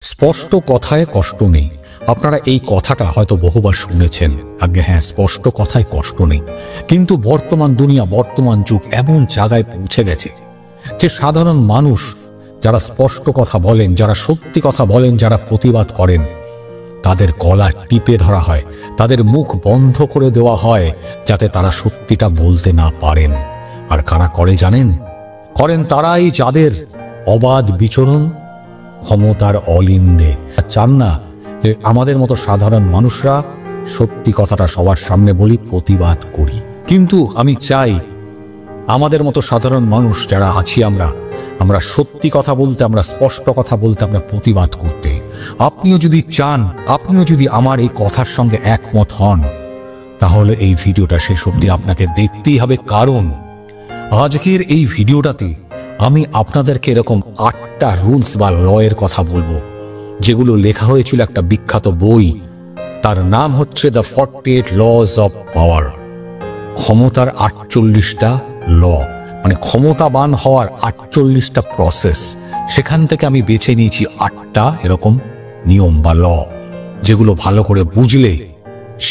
স্পষ্ট কথায় কষ্ট নেই। আপনারা এই কথাটা হয়তো বহুবার শুনেছেন। আগে হ্যাঁ, স্পষ্ট কথায় কষ্ট নেই, কিন্তু বর্তমান দুনিয়া, বর্তমান যুগ এমন জায়গায় পৌঁছে গেছে যে সাধারণ মানুষ যারা স্পষ্ট কথা বলেন, যারা সত্যি কথা বলেন, যারা প্রতিবাদ করেন, তাদের গলা টিপে ধরা হয়, তাদের মুখ বন্ধ করে দেওয়া হয় যাতে তারা সত্যিটা বলতে না পারেন। আর কারা করে জানেন? করেন তারাই যাদের অবাধ বিচরণ ক্ষমতার অলিন্দে চান না যে আমাদের মতো সাধারণ মানুষরা সত্যি কথাটা সবার সামনে বলি, প্রতিবাদ করি। কিন্তু আমি চাই আমাদের মতো সাধারণ মানুষ যারা আছি, আমরা সত্যি কথা বলতে, আমরা স্পষ্ট কথা বলতে, আমরা প্রতিবাদ করতে। আপনিও যদি চান, আপনিও যদি আমার এই কথার সঙ্গে একমত হন, তাহলে এই ভিডিওটা শেষ অবধি আপনাকে দেখতেই হবে। কারণ আজকের এই ভিডিওটাতে আমি আপনাদেরকে এরকম 8টা রুলস বা লয়ের কথা বলবো, যেগুলো লেখা হয়েছিল একটা বিখ্যাত বই। তার নাম হচ্ছে দ্য 48 লজ অফ পাওয়ার। ক্ষমতার 48টা ল, মানে ক্ষমতাবান হওয়ার 48টা প্রসেস। সেখান থেকে আমি বেছে নিয়েছি 8টা এরকম নিয়ম বা ল, যেগুলো ভালো করে বুঝলে,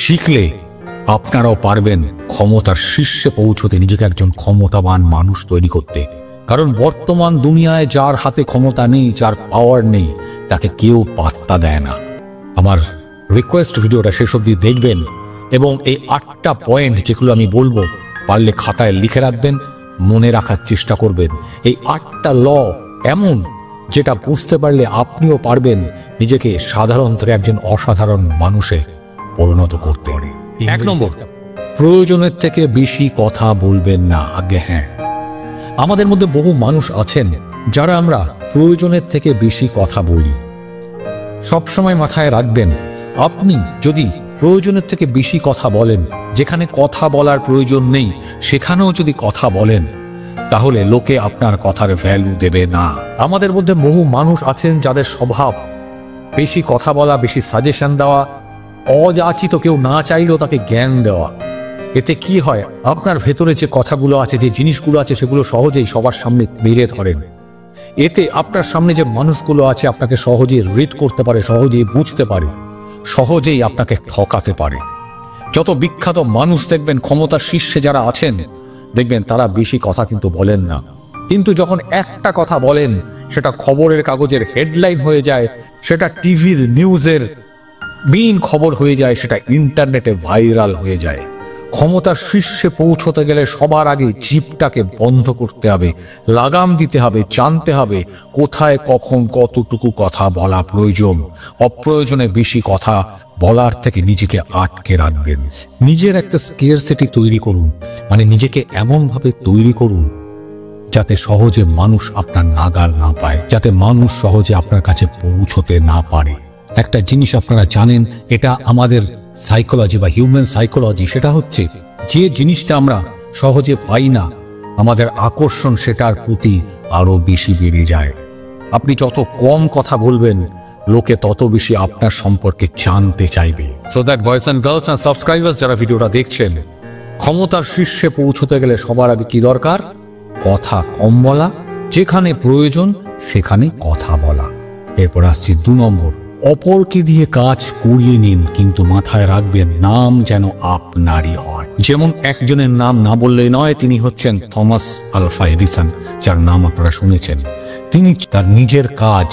শিখলে আপনারাও পারবেন ক্ষমতার শীর্ষে পৌঁছতে, নিজেকে একজন ক্ষমতাবান মানুষ তৈরি করতে। কারণ বর্তমান দুনিয়ায় যার হাতে ক্ষমতা নেই, যার পাওয়ার নেই, তাকে কেউ পাত্তা দেয় না। আমার রিকোয়েস্ট, ভিডিওটা শেষ অবধি দেখবেন এবং এই 8টা পয়েন্ট যেগুলো আমি বলবো, পারলে খাতায় লিখে রাখবেন, মনে রাখার চেষ্টা করবেন। এই 8টা ল এমন, যেটা বুঝতে পারলে আপনিও পারবেন নিজেকে সাধারণ থেকে একজন অসাধারণ মানুষে পরিণত করতে। 1 নম্বর, প্রয়োজনের থেকে বেশি কথা বলবেন না। আগে হ্যাঁ, আমাদের মধ্যে বহু মানুষ আছেন যারা আমরা প্রয়োজনের থেকে বেশি কথা বলি। সবসময় মাথায় রাখবেন, আপনি যদি প্রয়োজনের থেকে বেশি কথা বলেন, যেখানে কথা বলার প্রয়োজন নেই সেখানেও যদি কথা বলেন, তাহলে লোকে আপনার কথার ভ্যালু দেবে না। আমাদের মধ্যে বহু মানুষ আছেন যাদের স্বভাব বেশি কথা বলা, বেশি সাজেশন দেওয়া, অযাচিত কেউ না চাইলেও তাকে জ্ঞান দেওয়া। এতে কি হয়, আপনার ভেতরে যে কথাগুলো আছে, যে জিনিসগুলো আছে, সেগুলো সহজেই সবার সামনে মেলে ধরেন। এতে আপনার সামনে যে মানুষগুলো আছে আপনাকে সহজেই রিড করতে পারে, সহজেই বুঝতে পারে, সহজেই আপনাকে ঠকাতে পারে। যত বিখ্যাত মানুষ দেখবেন, ক্ষমতার শীর্ষে যারা আছেন, দেখবেন তারা বেশি কথা কিন্তু বলেন না, কিন্তু যখন একটা কথা বলেন সেটা খবরের কাগজের হেডলাইন হয়ে যায়, সেটা টিভির নিউজের মেইন খবর হয়ে যায়, সেটা ইন্টারনেটে ভাইরাল হয়ে যায়। ক্ষমতার শীর্ষে পৌঁছতে গেলে সবার আগে জিভটাকে বন্ধ করতে হবে, লাগাম দিতে হবে, জানতে হবে কোথায় কখন কতটুকু কথা বলা প্রয়োজন। অপ্রয়োজনে বেশি কথা বলার থেকে নিজেকে আটকে রাখবেন। নিজের একটা স্কেরসিটি তৈরি করুন, মানে নিজেকে এমনভাবে তৈরি করুন যাতে সহজে মানুষ আপনার নাগাল না পায়, যাতে মানুষ সহজে আপনার কাছে পৌঁছতে না পারে। একটা জিনিস আপনারা জানেন, এটা আমাদের সাইকোলজি বা হিউম্যান সাইকোলজি, সেটা হচ্ছে যে জিনিসটা আমরা সহজে পাই না, আমাদের আকর্ষণ সেটার প্রতি আরো বেশি বেড়ে যায়। আপনি যত কম কথা বলবেন, লোকে তত বেশি আপনার সম্পর্কে জানতে চাইবে। So that boys and girls and subscribers যারা ভিডিওটা দেখছেন, ক্ষমতার শীর্ষে পৌঁছতে গেলে সবার আগে কি দরকার? কথা কম বলা, যেখানে প্রয়োজন সেখানে কথা বলা। এরপর আসছি 2 নম্বর, অপরকে দিয়ে কাজ করিয়ে নিন, কিন্তু মাথায় রাখবেন নাম যেন আপনারই হয়। যেমন একজনের নাম না বললেই নয়, তিনি হচ্ছেন থমাস আলভা এডিসন, যার নাম আপনারা শুনেছেন। তিনি তার নিজের কাজ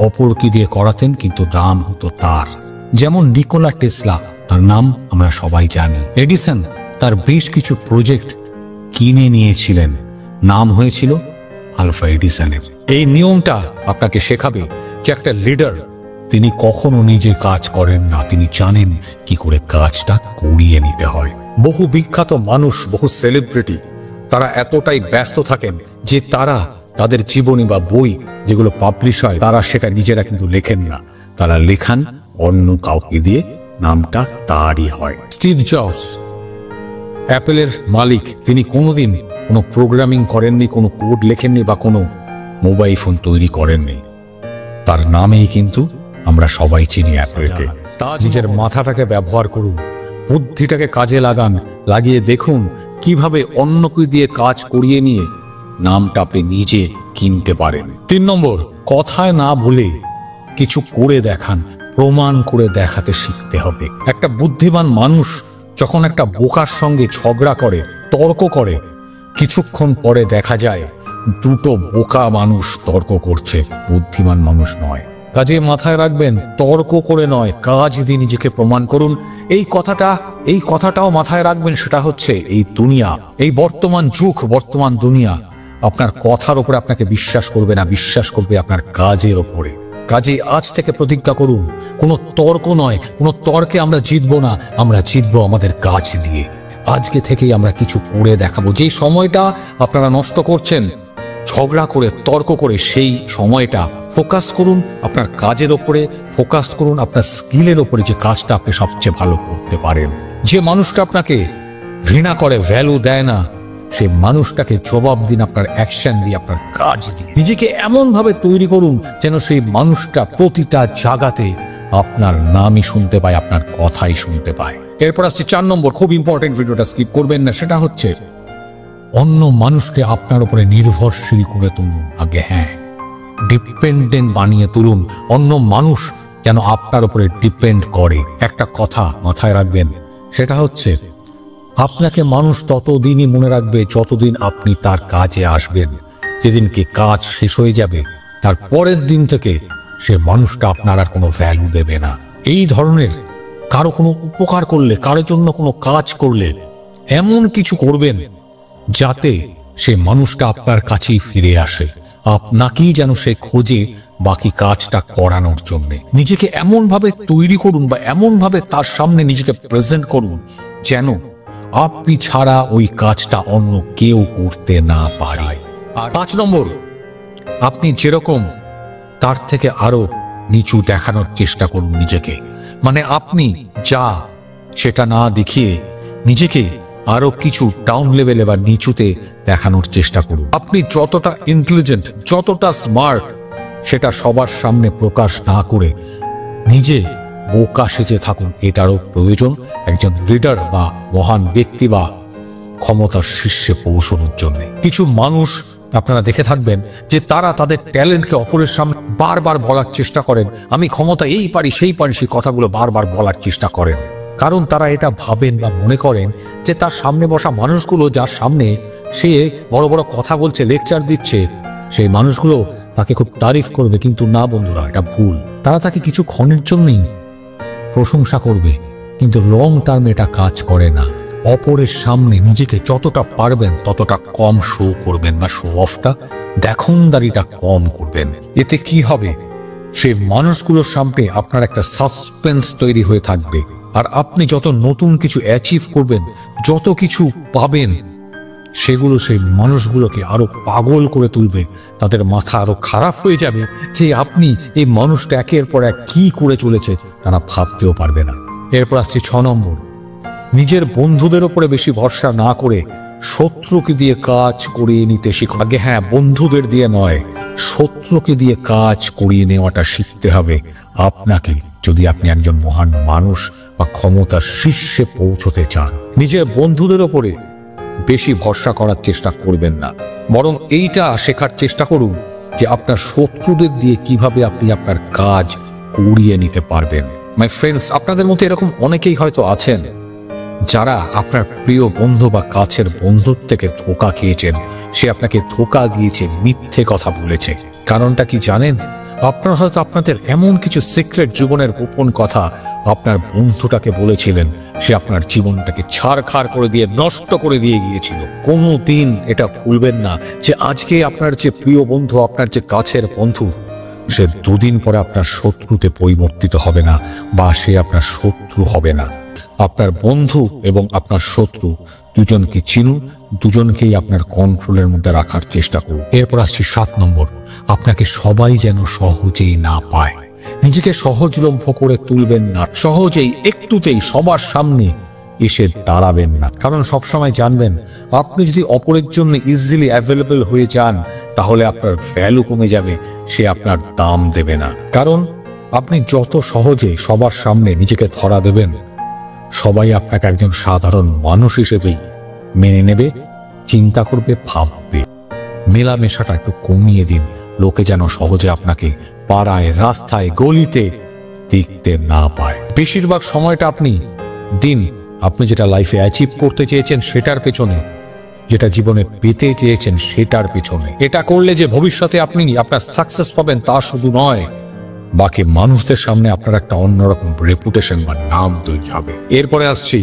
অপরকে দিয়ে করাতেন, কিন্তু নাম হতো তার। যেমন নিকোলা টেসলা, তার নাম আমরা সবাই জানি। এডিসন তার বেশ কিছু প্রজেক্ট কিনে নিয়েছিলেন, নাম হয়েছিল আলভা এডিসনের। এই নিয়মটা আপনাকে শেখাবে যে একটা লিডার, তিনি কখনো নিজে কাজ করেন না, তিনি জানেন কি করে কাজটা করিয়ে নিতে হয়। বহু বিখ্যাত মানুষ, বহু সেলিব্রিটি, তারা এতটাই ব্যস্ত থাকেন যে তারা তাদের জীবনী বা বই যেগুলো পাবলিশ হয়, তারা সেটা নিজেরা কিন্তু লেখেন না, তারা লেখান অন্য কাউকে দিয়ে, নামটা তারই হয়। স্টিভ জবস, অ্যাপেলের মালিক, তিনি কোনোদিন কোনো প্রোগ্রামিং করেননি, কোনো কোড লেখেননি বা কোনো মোবাইল ফোন তৈরি করেননি। তার নামেই কিন্তু আমরা সবাই চিনি অ্যাপলকে। নিজের মাথাটাকে ব্যবহার করুন, বুদ্ধিটাকে কাজে লাগান, লাগিয়ে দেখুন কিভাবে অন্যকে দিয়ে কাজ করিয়ে নিয়ে নামটা আপনি নিজে কিনতে পারেন। 3 নম্বর, কথায় না বলে কিছু করে দেখান, প্রমাণ করে দেখাতে শিখতে হবে। একটা বুদ্ধিমান মানুষ যখন একটা বোকার সঙ্গে ঝগড়া করে, তর্ক করে, কিছুক্ষণ পরে দেখা যায় দুটো বোকা মানুষ তর্ক করছে, বুদ্ধিমান মানুষ নয়। কাজে মাথায় রাখবেন, তর্ক করে নয়, কাজ দিয়ে নিজেকে প্রমাণ করুন। এই কথাটাও মাথায় রাখবেন, সেটা হচ্ছে এই দুনিয়া, এই বর্তমান যুগ, বর্তমান দুনিয়া আপনার কথার উপরে আপনাকে বিশ্বাস করবে না, বিশ্বাস করবে আপনার কাজের ওপরে। কাজে আজ থেকে প্রতিজ্ঞা করুন, কোনো তর্ক নয়, কোনো তর্কে আমরা জিতবো না, আমরা জিতবো আমাদের কাজ দিয়ে। আজকে থেকেই আমরা কিছু করে দেখাবো। যে সময়টা আপনারা নষ্ট করছেন ঝগড়া করে, তর্ক করে, সেই সময়টা ফোকাস করুন আপনার কাজের ওপরে, ফোকাস করুন আপনার স্কিলের ওপরে, যে কাজটা আপনি সবচেয়ে ভালো করতে পারেন। যে মানুষটা আপনাকে ঘৃণা করে, ভ্যালু দেয় না, সেই মানুষটাকে জবাব দিন আপনার অ্যাকশন দিয়ে, আপনার কাজ দিয়ে। নিজেকে এমন ভাবে তৈরি করুন যেন সেই মানুষটা প্রতিটা জায়গাতে আপনার নামই শুনতে পায়, আপনার কথাই শুনতে পায়। এরপর আসছে 4 নম্বর, খুব ইম্পর্টেন্ট, ভিডিওটা স্কিপ করবেন না। সেটা হচ্ছে অন্য মানুষকে আপনার উপরে নির্ভরশীল করে তুলুন। আগে হ্যাঁ, ডিপেন্ডেন্ট বানিয়ে তুলুন। অন্য মানুষ যেন আপনার উপরে ডিপেন্ড করে। একটা কথা মাথায় রাখবেন, সেটা হচ্ছে আপনাকে মানুষ ততদিনই মনে রাখবে যতদিন আপনি তার কাজে আসবেন। যেদিনকে কাজ শেষ হয়ে যাবে তার পরের দিন থেকে সে মানুষটা আপনার আর কোনো ভ্যালু দেবে না। এই ধরনের কারো কোনো উপকার করলে, কারোর জন্য কোনো কাজ করলে এমন কিছু করবেন যাতে সে মানুষটা আপনার কাছেই ফিরে আসে, আপনাকেই যেন সে খোঁজে বাকি কাজটা করানোর জন্য। নিজেকে এমন ভাবে তৈরি করুন বা এমন ভাবে তার সামনে নিজেকে প্রেজেন্ট করুন যেন আপনি ছাড়া ওই কাজটা অন্য কেউ করতে না পারে। আর 5 নম্বর, আপনি যেরকম তার থেকে আরো নিচু দেখানোর চেষ্টা করুন নিজেকে। মানে আপনি যা সেটা না দেখিয়ে নিজেকে আরো কিছু ডাউন লেভেলে বা নিচুতে দেখানোর চেষ্টা করুন। আপনি যতটা ইন্টেলিজেন্ট, যতটা স্মার্ট, সেটা সবার সামনে প্রকাশ না করে নিজে বোকা সেজে থাকুন। এটারও প্রয়োজন একজন লিডার বা মহান ব্যক্তি বা ক্ষমতার শীর্ষে পৌঁছানোর জন্য। কিছু মানুষ আপনারা দেখে থাকবেন যে তারা তাদের ট্যালেন্টকে অপরের সামনে বারবার বলার চেষ্টা করেন। আমি ক্ষমতা এই পারি, সেই পারি, সেই কথাগুলো বারবার বলার চেষ্টা করেন। কারণ তারা এটা ভাবেন বা মনে করেন যে তার সামনে বসা মানুষগুলো, যার সামনে সে বড় বড় কথা বলছে, লেকচার দিচ্ছে, সেই মানুষগুলো তাকে খুব তারিফ করবে। কিন্তু না বন্ধুরা, এটা ভুল। তারা তাকে কিছু ক্ষণের জন্যই প্রশংসা করবে, কিন্তু লং টার্মে এটা কাজ করে না। অপরের সামনে নিজেকে যতটা পারবেন ততটা কম শো করবেন বা শো অফটা, দেখনদারিটা কম করবেন। এতে কি হবে, সে মানুষগুলোর সামনে আপনার একটা সাসপেন্স তৈরি হয়ে থাকবে। আর আপনি যত নতুন কিছু অ্যাচিভ করবেন, যত কিছু পাবেন, সেগুলো সেই মানুষগুলোকে আরো পাগল করে তুলবে। তাদের মাথা আরো খারাপ হয়ে যাবে যে আপনি এই মানুষটা একের পর এক কি করে চলেছে, তারা ভাবতেও পারবে না। এরপর আসছে 6 নম্বর, নিজের বন্ধুদের উপরে বেশি ভরসা না করে শত্রুকে দিয়ে কাজ করিয়ে নিতে শিখুন। আগে হ্যাঁ, বন্ধুদের দিয়ে নয়, শত্রুকে দিয়ে কাজ করিয়ে নেওয়াটা শিখতে হবে আপনাকে, যদি আপনি একজন মহান মানুষ বা ক্ষমতার শীর্ষে পৌঁছতে চান। নিজের বন্ধুদের ওপরে বেশি ভরসা করার চেষ্টা করবেন না, বরং এইটা শেখার চেষ্টা করুন যে আপনার শত্রুদের দিয়ে কিভাবে আপনি আপনার কাজ করিয়ে নিতে পারবেন। মাই ফ্রেন্ডস, আপনাদের মধ্যে এরকম অনেকেই হয়তো আছেন যারা আপনার প্রিয় বন্ধু বা কাছের বন্ধুর থেকে ধোঁকা খেয়েছেন। সে আপনাকে ধোঁকা দিয়েছে, মিথ্যে কথা বলেছে। কারণটা কি জানেন? আপনারা হয়তো আপনাদের এমন কিছু সিক্রেট, জীবনের গোপন কথা আপনার বন্ধুটাকে বলেছিলেন, সে আপনার জীবনটাকে ছাড়খাড় করে দিয়ে নষ্ট করে দিয়ে গিয়েছিল। কোনো দিন এটা ভুলবেন না যে আজকে আপনার যে প্রিয় বন্ধু, আপনার যে কাছের বন্ধু, সে 2 দিন পরে আপনার শত্রুতে পরিবর্তিত হবে না বা সে আপনার শত্রু হবে না। আপনার বন্ধু এবং আপনার শত্রু দুজনকে চিনুন, দুজনকেই আপনার কন্ট্রোলের মধ্যে রাখার চেষ্টা করুন। এরপর আসছে 7 নম্বর, আপনাকে সবাই যেন সহজেই না পায়। নিজেকে সহজলভ্য করে তুলবেন না, সহজেই একটুতেই সবার সামনে এসে দাঁড়াবেন না। কারণ সবসময় জানবেন, আপনি যদি অপরের জন্য ইজিলি অ্যাভেলেবল হয়ে যান, তাহলে আপনার ভ্যালু কমে যাবে, সে আপনার দাম দেবে না। কারণ আপনি যত সহজে সবার সামনে নিজেকে ধরা দেবেন, সবাই আপনাকে একজন সাধারণ মানুষ হিসেবেই মেনে নেবে, চিন্তা করবে, ভাববে। মেলামেশাটা একটু কমিয়ে দিন, লোকে যেন সহজে আপনাকে পাড়ায়, রাস্তায়, গলিতে দেখতে না পায়। বেশিরভাগ সময়টা আপনি যেটা লাইফে অ্যাচিভ করতে চেয়েছেন সেটার পেছনে, যেটা জীবনে পেতে চেয়েছেন সেটার পেছনে। এটা করলে যে ভবিষ্যতে আপনি আপনার সাকসেস পাবেন তা শুধু নয়, বাকি মানুষদের সামনে আপনার একটা অন্যরকম রেপুটেশন বা নাম তৈরি হবে। এরপরে আসছি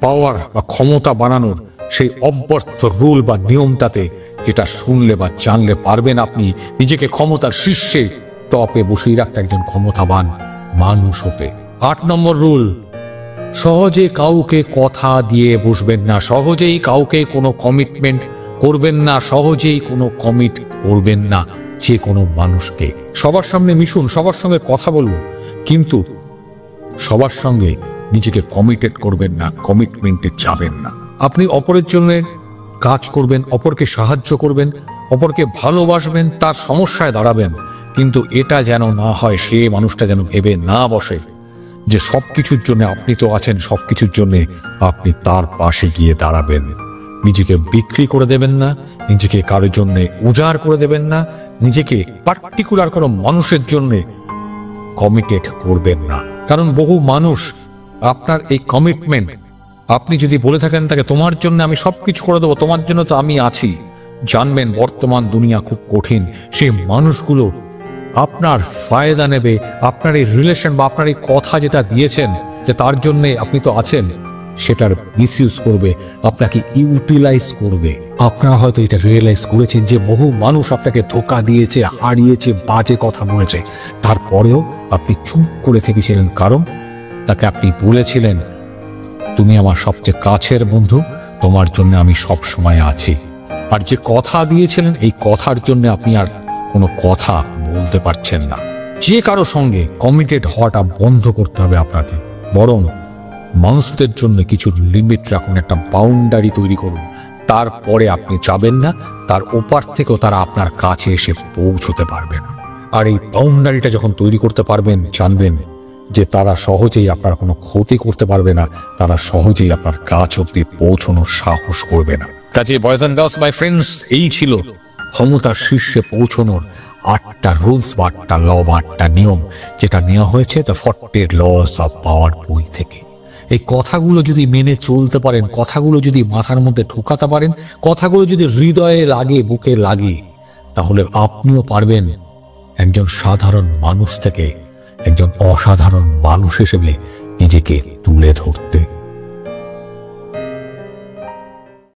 পাওয়ার বা ক্ষমতা বানানোর সেই অব্যর্থ রুল বা নিয়মটাতে, যেটা শুনলে বা জানলে পারবেন আপনি নিজেকে ক্ষমতার শীর্ষে টপে বসিয়ে রাখতে, একজন ক্ষমতাবান মানুষ হতে। 8 নম্বর রুল, সহজে কাউকে কথা দিয়ে বসবেন না, সহজেই কাউকে কোনো কমিটমেন্ট করবেন না, সহজেই কোনো কমিট করবেন না যে কোনো মানুষকে। সবার সামনে মিশুন, সবার সঙ্গে কথা বলুন, কিন্তু সবার সঙ্গে নিজেকে কমিটেড করবেন না, কমিটমেন্টে যাবেন না। আপনি অপরের জন্য কাজ করবেন, অপরকে সাহায্য করবেন, অপরকে ভালোবাসবেন, তার সমস্যায় দাঁড়াবেন, কিন্তু এটা যেন না হয়, সে মানুষটা যেন ভেবে না বসে যে সবকিছুর জন্য আপনি তো আছেন, সবকিছুর জন্য আপনি তার পাশে গিয়ে দাঁড়াবেন। নিজেকে বিক্রি করে দেবেন না, নিজেকে কারোর জন্য উজাড় করে দেবেন না, নিজেকে পার্টিকুলার কোনো মানুষের জন্য কমিটেড করবেন না। কারণ বহু মানুষ আপনার এই কমিটমেন্ট, আপনি যদি বলে থাকেন তাকে তোমার জন্য আমি সবকিছু করে দেবো, তোমার জন্য তো আমি আছি, জানবেন বর্তমান দুনিয়া খুব কঠিন। সেই মানুষগুলো আপনার ফায়দা নেবে, আপনার এই রিলেশন বা আপনার এই কথা যেটা দিয়েছেন যে তার জন্যে আপনি তো আছেন, সেটার মিসইউজ করবে, আপনাকে ইউটিলাইজ করবে। আপনারা হয়তো এটা রিয়েলাইজ করেছেন যে বহু মানুষ আপনাকে ধোঁকা দিয়েছে, হারিয়েছে, বাজে কথা বলেছে, তারপরেও আপনি চুপ করে থেকেছিলেন, কারণ তাকে আপনি বলেছিলেন তুমি আমার সবচেয়ে কাছের বন্ধু, তোমার জন্য আমি সব সময় আছি। আর যে কথা দিয়েছিলেন এই কথার জন্য আপনি আর কোনো কথা বলতে পারছেন না। যে কারো সঙ্গে কমিটেড হওয়াটা বন্ধ করতে হবে আপনাকে, বরং মানুষদের জন্য কিছু লিমিট রাখুন, একটা বাউন্ডারি তৈরি করুন, তারপরে আপনি যাবেন না, তার ওপার থেকেও তারা আপনার কাছে এসে পৌঁছতে পারবে না। আর এই বাউন্ডারিটা যখন তৈরি করতে পারবেন, জানবেন যে তারা সহজেই আপনার কোনো ক্ষতি করতে পারবে না, তারা সহজেই আপনার কাছ অব্দি পৌঁছানোর সাহস করবে না। কাজে boys and girls, my friends, এই ছিল ক্ষমতার শীর্ষে পৌঁছানোর 8টা রুলস বা 8টা ল বা 8টা নিয়ম, যেটা নেওয়া হয়েছে দ্য 40 লস অফ পাওয়ার বই থেকে। এই কথাগুলো যদি মেনে চলতে পারেন, কথাগুলো যদি মাথার মধ্যে ঢোকাতে পারেন, কথাগুলো যদি হৃদয়ে লাগে, বুকে লাগে, তাহলে আপনিও পারবেন একজন সাধারণ মানুষ থেকে একজন অসাধারণ মানুষ হিসেবে নিজেকে তুলে ধরতে।